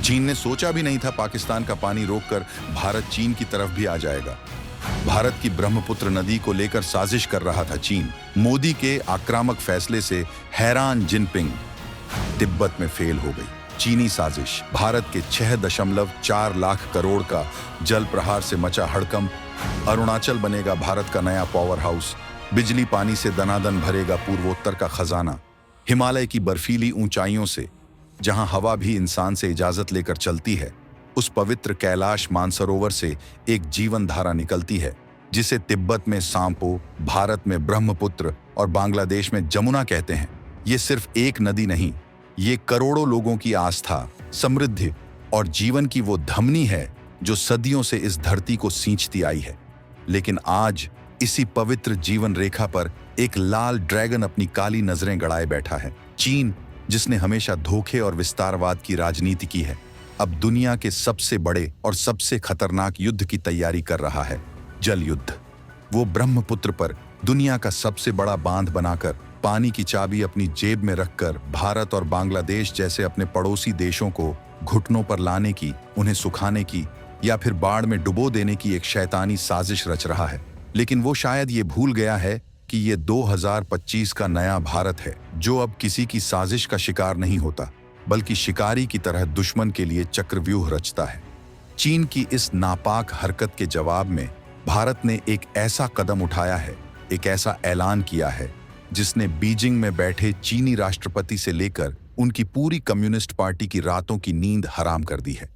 चीन ने सोचा भी नहीं था पाकिस्तान का पानी रोककर भारत चीन की तरफ भी आ जाएगा। भारत की ब्रह्मपुत्र नदी को लेकर साजिश कर रहा था चीन। मोदी के आक्रामक फैसले से हैरान जिनपिंग तिब्बत में फेल हो गई। चीनी साजिश, भारत के 6.4 लाख करोड़ का जल प्रहार से मचा हड़कंप। अरुणाचल बनेगा भारत का नया पावर हाउस, बिजली पानी से दनादन भरेगा पूर्वोत्तर का खजाना। हिमालय की बर्फीली ऊंचाइयों से, जहां हवा भी इंसान से इजाजत लेकर चलती है, उस पवित्र कैलाश मानसरोवर से एक जीवन धारा निकलती है, जिसे तिब्बत में सांपो, भारत में ब्रह्मपुत्र और बांग्लादेश में जमुना कहते हैं। ये सिर्फ एक नदी नहीं, ये करोड़ों लोगों की आस्था, समृद्धि और जीवन की वो धमनी है जो सदियों से इस धरती को सींचती आई है। लेकिन आज इसी पवित्र जीवन रेखा पर एक लाल ड्रैगन अपनी काली नजरें गड़ाए बैठा है। चीन, जिसने हमेशा धोखे और विस्तारवाद की राजनीति की है, अब दुनिया के सबसे बड़े और सबसे खतरनाक युद्ध की तैयारी कर रहा है, जल युद्ध। वो ब्रह्मपुत्र पर दुनिया का सबसे बड़ा बांध बनाकर, पानी की चाबी अपनी जेब में रखकर भारत और बांग्लादेश जैसे अपने पड़ोसी देशों को घुटनों पर लाने की, उन्हें सुखाने की या फिर बाढ़ में डुबो देने की एक शैतानी साजिश रच रहा है। लेकिन वो शायद ये भूल गया है कि ये 2025 का नया भारत है, जो अब किसी की साजिश का शिकार नहीं होता, बल्कि शिकारी की तरह दुश्मन के लिए चक्रव्यूह रचता है। चीन की इस नापाक हरकत के जवाब में भारत ने एक ऐसा कदम उठाया है, एक ऐसा ऐलान किया है, जिसने बीजिंग में बैठे चीनी राष्ट्रपति से लेकर उनकी पूरी कम्युनिस्ट पार्टी की रातों की नींद हराम कर दी है।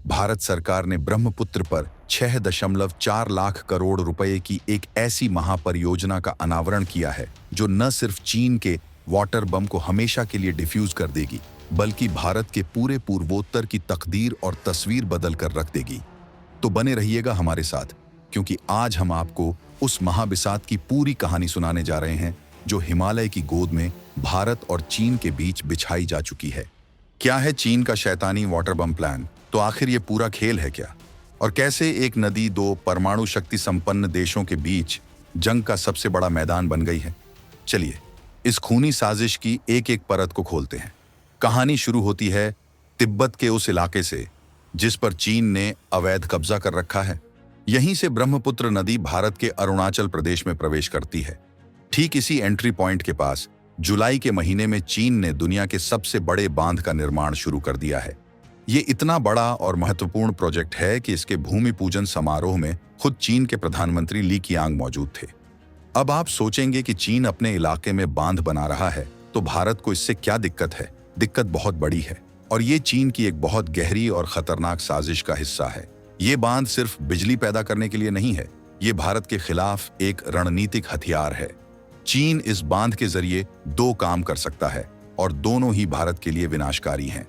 भारत सरकार ने ब्रह्मपुत्र पर 6.4 लाख करोड़ रुपए की एक ऐसी महापरियोजना का अनावरण किया है, जो न सिर्फ चीन के वाटर बम को हमेशा के लिए डिफ्यूज कर देगी, बल्कि भारत के पूरे पूर्वोत्तर की तकदीर और तस्वीर बदल कर रख देगी। तो बने रहिएगा हमारे साथ, क्योंकि आज हम आपको उस महाबिसात की पूरी कहानी सुनाने जा रहे हैं, जो हिमालय की गोद में भारत और चीन के बीच बिछाई जा चुकी है। क्या है चीन का शैतानी वाटर बम प्लान? तो आखिर ये पूरा खेल है क्या? और कैसे एक नदी दो परमाणु शक्ति संपन्न देशों के बीच जंग का सबसे बड़ा मैदान बन गई है? चलिए इस खूनी साजिश की एक एक परत को खोलते हैं। कहानी शुरू होती है तिब्बत के उस इलाके से, जिस पर चीन ने अवैध कब्जा कर रखा है। यहीं से ब्रह्मपुत्र नदी भारत के अरुणाचल प्रदेश में प्रवेश करती है। ठीक इसी एंट्री पॉइंट के पास जुलाई के महीने में चीन ने दुनिया के सबसे बड़े बांध का निर्माण शुरू कर दिया है। ये इतना बड़ा और महत्वपूर्ण प्रोजेक्ट है कि इसके भूमि पूजन समारोह में खुद चीन के प्रधानमंत्री ली कीयांग मौजूद थे। अब आप सोचेंगे कि चीन अपने इलाके में बांध बना रहा है, तो भारत को इससे क्या दिक्कत है? दिक्कत बहुत बड़ी है, और ये चीन की एक बहुत गहरी और खतरनाक साजिश का हिस्सा है। ये बांध सिर्फ बिजली पैदा करने के लिए नहीं है, ये भारत के खिलाफ एक रणनीतिक हथियार है। चीन इस बांध के जरिए दो काम कर सकता है, और दोनों ही भारत के लिए विनाशकारी हैं।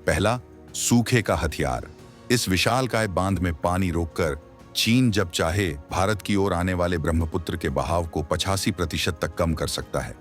पहला, सूखे का हथियार। इस विशालकाय बांध में पानी रोककर चीन जब चाहे भारत की ओर आने वाले ब्रह्मपुत्र के बहाव को 85% तक कम कर सकता है।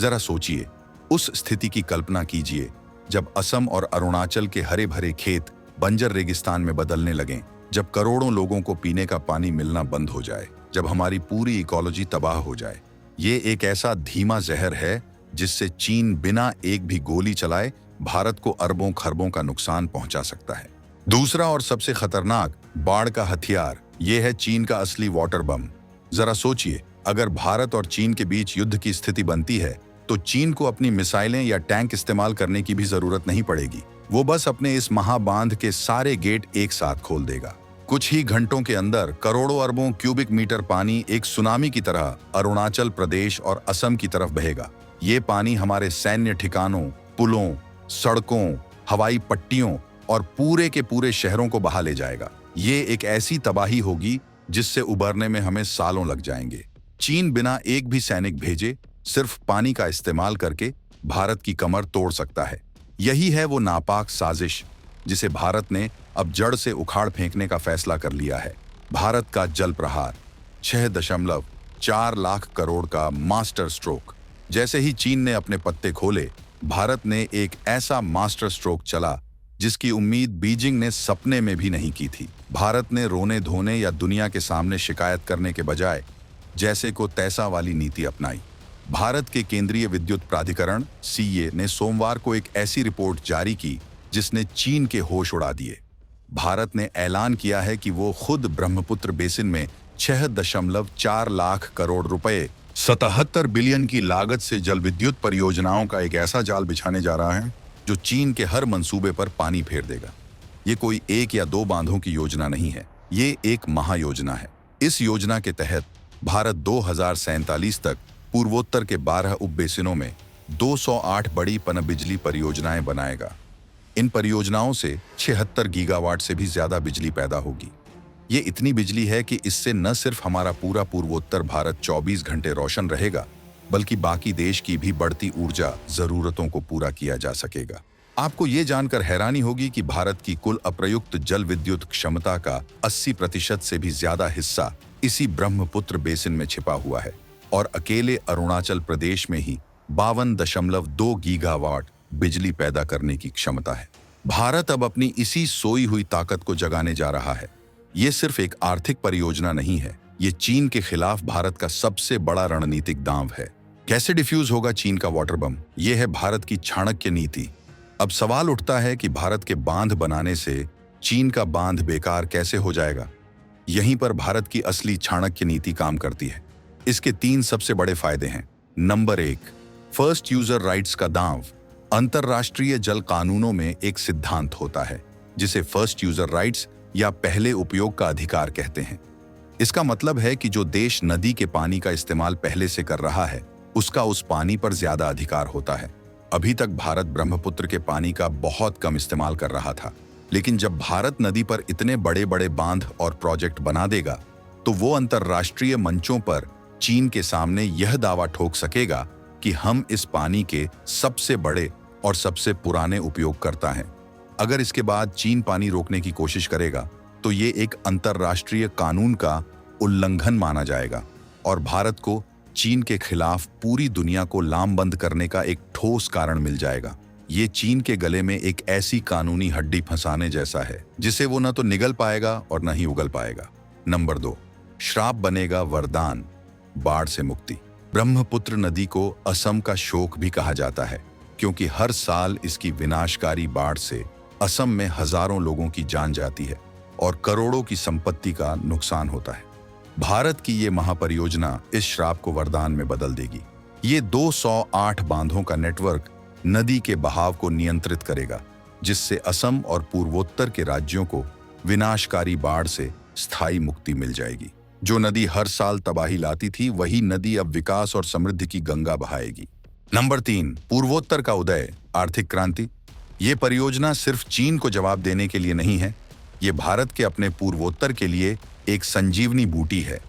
जरा सोचिए, उस स्थिति की कल्पना कीजिए जब असम और अरुणाचल के हरे भरे खेत बंजर रेगिस्तान में बदलने लगें, जब करोड़ों लोगों को पीने का पानी मिलना बंद हो जाए, जब हमारी पूरी इकोलॉजी तबाह हो जाए। ये एक ऐसा धीमा जहर है जिससे चीन बिना एक भी गोली चलाए भारत को अरबों खरबों का नुकसान पहुंचा सकता है। दूसरा और सबसे खतरनाक, बाढ़ का हथियार। यह है चीन का असली वाटर बम। जरा सोचिए, अगर भारत और चीन के बीच युद्ध की स्थिति बनती है, तो चीन को अपनी मिसाइलें या टैंक इस्तेमाल करने की भी जरूरत नहीं पड़ेगी। वो बस अपने इस महाबांध के सारे गेट एक साथ खोल देगा। कुछ ही घंटों के अंदर करोड़ों अरबों क्यूबिक मीटर पानी एक सुनामी की तरह अरुणाचल प्रदेश और असम की तरफ बहेगा। ये पानी हमारे सैन्य ठिकानों, पुलों, सड़कों, हवाई पट्टियों और पूरे के पूरे शहरों को बहा ले जाएगा। ये एक ऐसी तबाही होगी जिससे उबरने में हमें सालों लग जाएंगे। चीन बिना एक भी सैनिक भेजे सिर्फ पानी का इस्तेमाल करके भारत की कमर तोड़ सकता है। यही है वो नापाक साजिश जिसे भारत ने अब जड़ से उखाड़ फेंकने का फैसला कर लिया है। भारत का जल प्रहार, 6.4 लाख करोड़ का मास्टर स्ट्रोक। जैसे ही चीन ने अपने पत्ते खोले, भारत ने एक ऐसा मास्टर स्ट्रोक चला जिसकी उम्मीद बीजिंग ने सपने में भी नहीं की थी। भारत ने रोने धोने या दुनिया के सामने शिकायत करने के बजाय जैसे को तैसा वाली नीति अपनाई। भारत के केंद्रीय विद्युत प्राधिकरण (सीईए) ने सोमवार को एक ऐसी रिपोर्ट जारी की जिसने चीन के होश उड़ा दिए। भारत ने ऐलान किया है कि वो खुद ब्रह्मपुत्र बेसिन में 6.4 लाख करोड़ रुपए 77 बिलियन की लागत से जल विद्युत परियोजनाओं का एक ऐसा जाल बिछाने जा रहा है जो चीन के हर मंसूबे पर पानी फेर देगा। ये कोई एक या दो बांधों की योजना नहीं है, ये एक महायोजना है। इस योजना के तहत भारत 2047 तक पूर्वोत्तर के 12 उपबेसिनों में 208 बड़ी पनबिजली परियोजनाएं बनाएगा। इन परियोजनाओं से 76 गीगावाट से भी ज्यादा बिजली पैदा होगी। ये इतनी बिजली है कि इससे न सिर्फ हमारा पूरा पूर्वोत्तर भारत 24 घंटे रोशन रहेगा, बल्कि बाकी देश की भी बढ़ती ऊर्जा जरूरतों को पूरा किया जा सकेगा। आपको ये जानकर हैरानी होगी कि भारत की कुल अप्रयुक्त जल विद्युत क्षमता का 80% से भी ज्यादा हिस्सा इसी ब्रह्मपुत्र बेसिन में छिपा हुआ है और अकेले अरुणाचल प्रदेश में ही 52.2 गीगावाट बिजली पैदा करने की क्षमता है। भारत अब अपनी इसी सोई हुई ताकत को जगाने जा रहा है। ये सिर्फ एक आर्थिक परियोजना नहीं है, ये चीन के खिलाफ भारत का सबसे बड़ा रणनीतिक दांव है। कैसे डिफ्यूज होगा चीन का वाटर बम? ये है भारत की चाणक्य नीति। अब सवाल उठता है कि भारत के बांध बनाने से चीन का बांध बेकार कैसे हो जाएगा? यहीं पर भारत की असली चाणक्य नीति काम करती है। इसके 3 सबसे बड़े फायदे हैं। नंबर 1, फर्स्ट यूजर राइट्स का दांव। अंतरराष्ट्रीय जल कानूनों में एक सिद्धांत होता है जिसे फर्स्ट यूजर राइट्स या पहले उपयोग का अधिकार कहते हैं। इसका मतलब है कि जो देश नदी के पानी का इस्तेमाल पहले से कर रहा है, उसका उस पानी पर ज्यादा अधिकार होता है। अभी तक भारत ब्रह्मपुत्र के पानी का बहुत कम इस्तेमाल कर रहा था, लेकिन जब भारत नदी पर इतने बड़े बड़े बांध और प्रोजेक्ट बना देगा, तो वो अंतरराष्ट्रीय मंचों पर चीन के सामने यह दावा ठोक सकेगा कि हम इस पानी के सबसे बड़े और सबसे पुराने उपयोगकर्ता हैं। अगर इसके बाद चीन पानी रोकने की कोशिश करेगा, तो ये एक अंतरराष्ट्रीय कानून का उल्लंघन माना जाएगा और भारत को चीन के खिलाफ पूरी दुनिया को लामबंद करने का एक ठोस कारण मिल जाएगा। ये चीन के गले में एक ऐसी कानूनी हड्डी फंसाने जैसा है जिसे वो न तो निगल पाएगा और न ही उगल पाएगा। नंबर 2, श्राप बनेगा वरदान, बाढ़ से मुक्ति। ब्रह्मपुत्र नदी को असम का शोक भी कहा जाता है, क्योंकि हर साल इसकी विनाशकारी बाढ़ से असम में हजारों लोगों की जान जाती है और करोड़ों की संपत्ति का नुकसान होता है। भारत की ये महापरियोजना इस श्राप को वरदान में बदल देगी। ये 208 बांधों का नेटवर्क नदी के बहाव को नियंत्रित करेगा, जिससे असम और पूर्वोत्तर के राज्यों को विनाशकारी बाढ़ से स्थायी मुक्ति मिल जाएगी। जो नदी हर साल तबाही लाती थी, वही नदी अब विकास और समृद्धि की गंगा बहाएगी। नंबर 3, पूर्वोत्तर का उदय, आर्थिक क्रांति। ये परियोजना सिर्फ चीन को जवाब देने के लिए नहीं है, ये भारत के अपने पूर्वोत्तर के लिए एक संजीवनी बूटी है।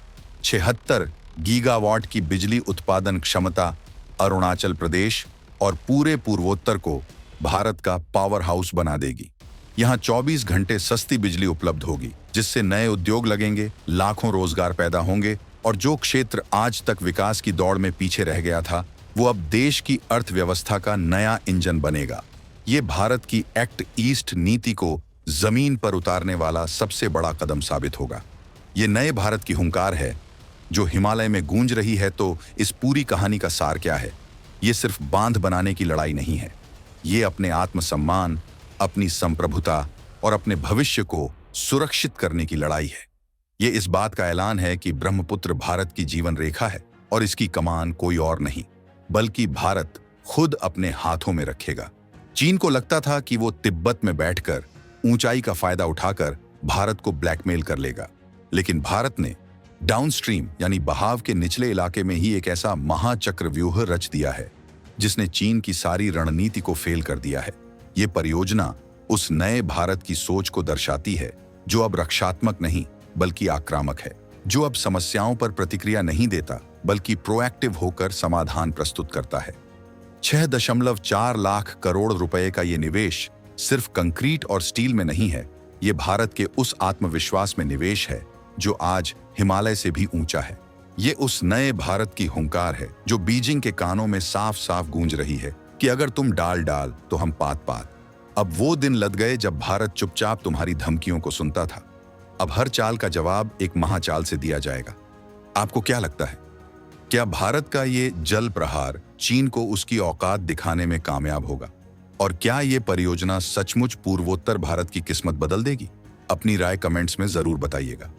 76 गीगावाट की बिजली उत्पादन क्षमता अरुणाचल प्रदेश और पूरे पूर्वोत्तर को भारत का पावर हाउस बना देगी। यहाँ 24 घंटे सस्ती बिजली उपलब्ध होगी, जिससे नए उद्योग लगेंगे, लाखों रोजगार पैदा होंगे और जो क्षेत्र आज तक विकास की दौड़ में पीछे रह गया था, वो अब देश की अर्थव्यवस्था का नया इंजन बनेगा। ये भारत की एक्ट ईस्ट नीति को जमीन पर उतारने वाला सबसे बड़ा कदम साबित होगा। ये नए भारत की हुंकार है जो हिमालय में गूंज रही है। तो इस पूरी कहानी का सार क्या है? ये सिर्फ बांध बनाने की लड़ाई नहीं है, ये अपने आत्मसम्मान, अपनी संप्रभुता और अपने भविष्य को सुरक्षित करने की लड़ाई है। ये इस बात का ऐलान है कि ब्रह्मपुत्र भारत की जीवन रेखा है और इसकी कमान कोई और नहीं, बल्कि भारत खुद अपने हाथों में रखेगा। चीन को लगता था कि वो तिब्बत में बैठकर ऊंचाई का फायदा उठाकर भारत को ब्लैकमेल कर लेगा, लेकिन भारत ने डाउनस्ट्रीम यानी बहाव के निचले इलाके में ही एक ऐसा महाचक्रव्यूह रच दिया है जिसने चीन की सारी रणनीति को फेल कर दिया है। ये परियोजना उस नए भारत की सोच को दर्शाती है जो अब रक्षात्मक नहीं बल्कि आक्रामक है, जो अब समस्याओं पर प्रतिक्रिया नहीं देता बल्कि प्रोएक्टिव होकर समाधान प्रस्तुत करता है। 6.4 लाख करोड़ रुपए का ये निवेश सिर्फ कंक्रीट और स्टील में नहीं है, ये भारत के उस आत्मविश्वास में निवेश है जो आज हिमालय से भी ऊंचा है। ये उस नए भारत की हुंकार है जो बीजिंग के कानों में साफ साफ गूंज रही है कि अगर तुम डाल डाल तो हम पात पात। अब वो दिन लद गए जब भारत चुपचाप तुम्हारी धमकियों को सुनता था। अब हर चाल का जवाब एक महाचाल से दिया जाएगा। आपको क्या लगता है, क्या भारत का ये जल प्रहार चीन को उसकी औकात दिखाने में कामयाब होगा? और क्या ये परियोजना सचमुच पूर्वोत्तर भारत की किस्मत बदल देगी? अपनी राय कमेंट्स में जरूर बताइएगा।